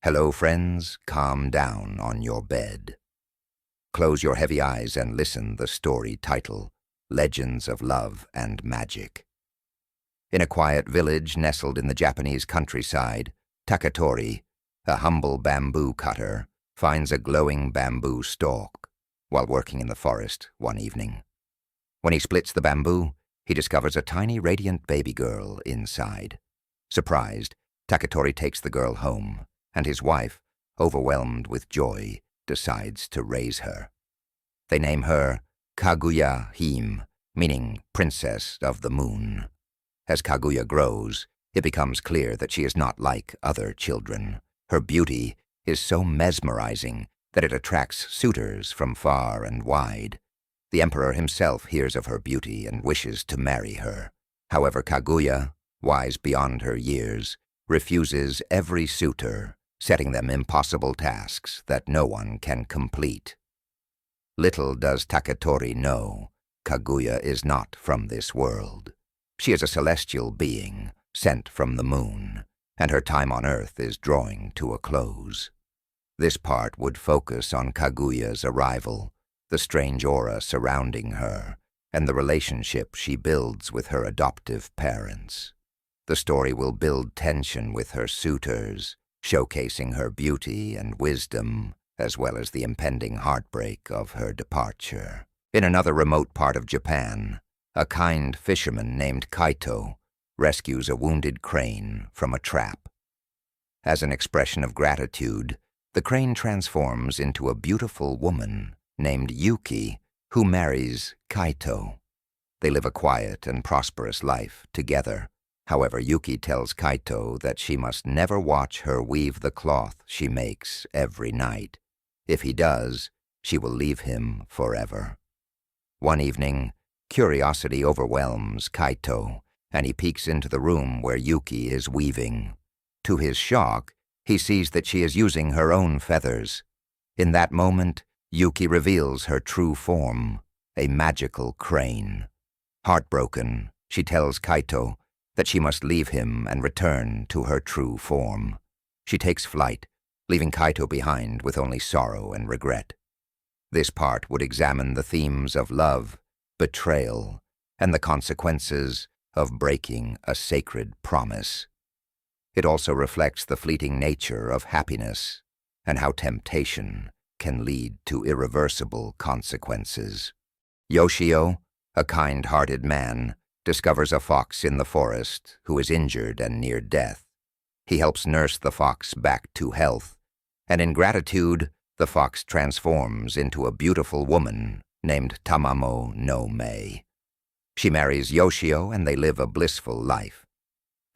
Hello, friends, calm down on your bed. Close your heavy eyes and listen the story title, Legends of Love and Magic. In a quiet village nestled in the Japanese countryside, Takatori, a humble bamboo cutter, finds a glowing bamboo stalk while working in the forest one evening. When he splits the bamboo, he discovers a tiny radiant baby girl inside. Surprised, Takatori takes the girl home, and his wife, overwhelmed with joy, decides to raise her. They name her Kaguya-hime, meaning Princess of the Moon. As Kaguya grows, it becomes clear that she is not like other children. Her beauty is so mesmerizing that it attracts suitors from far and wide. The emperor himself hears of her beauty and wishes to marry her. However, Kaguya, wise beyond her years, refuses every suitor, setting them impossible tasks that no one can complete. Little does Takatori know, Kaguya is not from this world. She is a celestial being, sent from the moon, and her time on Earth is drawing to a close. This part would focus on Kaguya's arrival, the strange aura surrounding her, and the relationship she builds with her adoptive parents. The story will build tension with her suitors, showcasing her beauty and wisdom, as well as the impending heartbreak of her departure. In another remote part of Japan, a kind fisherman named Kaito rescues a wounded crane from a trap. As an expression of gratitude, the crane transforms into a beautiful woman named Yuki, who marries Kaito. They live a quiet and prosperous life together. However, Yuki tells Kaito that she must never watch her weave the cloth she makes every night. If he does, she will leave him forever. One evening, curiosity overwhelms Kaito, and he peeks into the room where Yuki is weaving. To his shock, he sees that she is using her own feathers. In that moment, Yuki reveals her true form, a magical crane. Heartbroken, she tells Kaito that she must leave him and return to her true form. She takes flight, leaving Kaito behind with only sorrow and regret. This part would examine the themes of love, betrayal, and the consequences of breaking a sacred promise. It also reflects the fleeting nature of happiness and how temptation can lead to irreversible consequences. Yoshio, a kind-hearted man, discovers a fox in the forest who is injured and near death. He helps nurse the fox back to health, and in gratitude, the fox transforms into a beautiful woman named Tamamo no Mei. She marries Yoshio and they live a blissful life.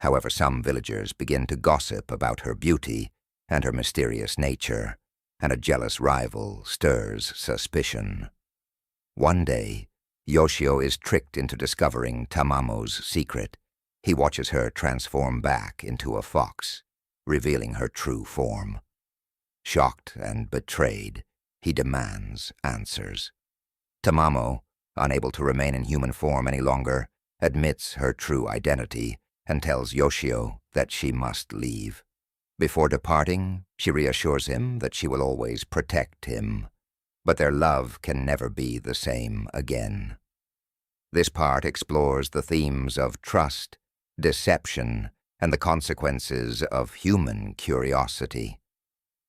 However, some villagers begin to gossip about her beauty and her mysterious nature, and a jealous rival stirs suspicion. One day, Yoshio is tricked into discovering Tamamo's secret. He watches her transform back into a fox, revealing her true form. Shocked and betrayed, he demands answers. Tamamo, unable to remain in human form any longer, admits her true identity and tells Yoshio that she must leave. Before departing, she reassures him that she will always protect him, but their love can never be the same again. This part explores the themes of trust, deception, and the consequences of human curiosity.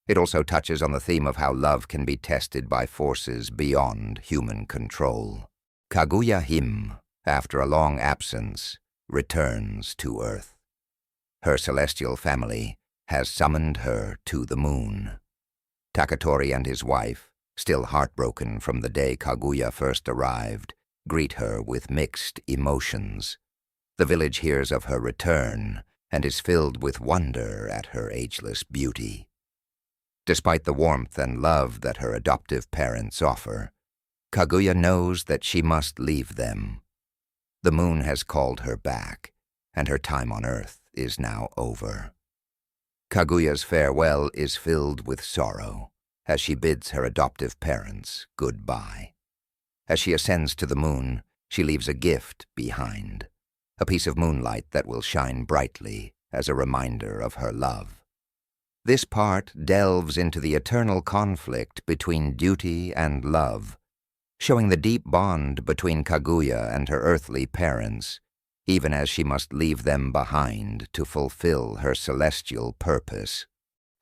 It also touches on the theme of how love can be tested by forces beyond human control. Kaguya-hime, after a long absence, returns to Earth. Her celestial family has summoned her to the moon. Takatori and his wife, still heartbroken from the day Kaguya first arrived, greet her with mixed emotions. The village hears of her return and is filled with wonder at her ageless beauty. Despite the warmth and love that her adoptive parents offer, Kaguya knows that she must leave them. The moon has called her back, and her time on Earth is now over. Kaguya's farewell is filled with sorrow as she bids her adoptive parents goodbye. As she ascends to the moon, she leaves a gift behind, a piece of moonlight that will shine brightly as a reminder of her love. This part delves into the eternal conflict between duty and love, showing the deep bond between Kaguya and her earthly parents, even as she must leave them behind to fulfill her celestial purpose.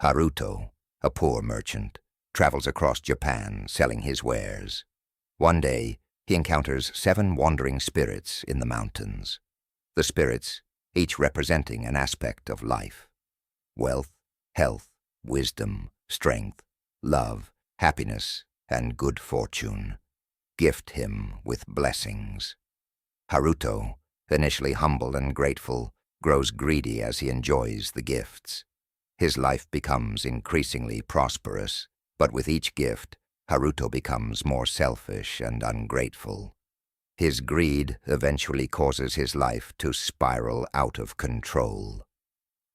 Haruto, a poor merchant, travels across Japan selling his wares. One day, he encounters 7 wandering spirits in the mountains. The spirits, each representing an aspect of life: wealth, health, wisdom, strength, love, happiness, and good fortune, gift him with blessings. Haruto, initially humble and grateful, grows greedy as he enjoys the gifts. His life becomes increasingly prosperous, but with each gift, Haruto becomes more selfish and ungrateful. His greed eventually causes his life to spiral out of control.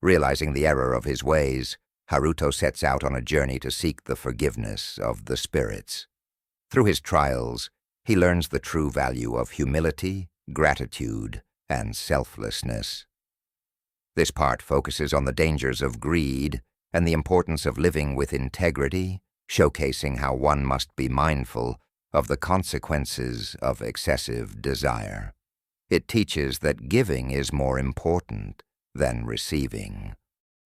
Realizing the error of his ways, Haruto sets out on a journey to seek the forgiveness of the spirits. Through his trials, he learns the true value of humility, gratitude, and selflessness. This part focuses on the dangers of greed and the importance of living with integrity, showcasing how one must be mindful of the consequences of excessive desire. It teaches that giving is more important than receiving.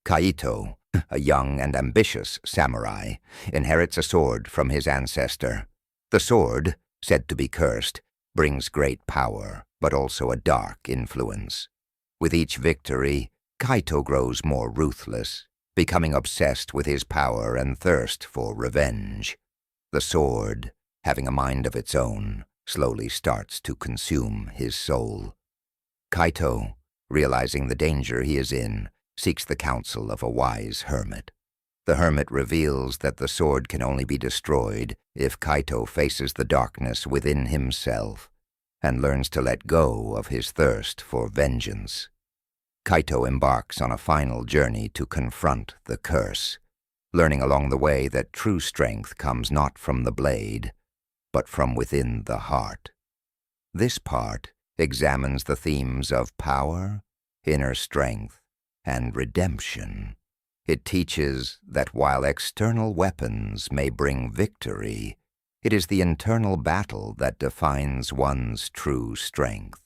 Kaito, a young and ambitious samurai, inherits a sword from his ancestor. The sword, said to be cursed, brings great power, but also a dark influence. With each victory, Kaito grows more ruthless, becoming obsessed with his power and thirst for revenge. The sword, having a mind of its own, slowly starts to consume his soul. Kaito, realizing the danger he is in, seeks the counsel of a wise hermit. The hermit reveals that the sword can only be destroyed if Kaito faces the darkness within himself and learns to let go of his thirst for vengeance. Kaito embarks on a final journey to confront the curse, learning along the way that true strength comes not from the blade, but from within the heart. This part examines the themes of power, inner strength, and redemption. It teaches that while external weapons may bring victory, it is the internal battle that defines one's true strength.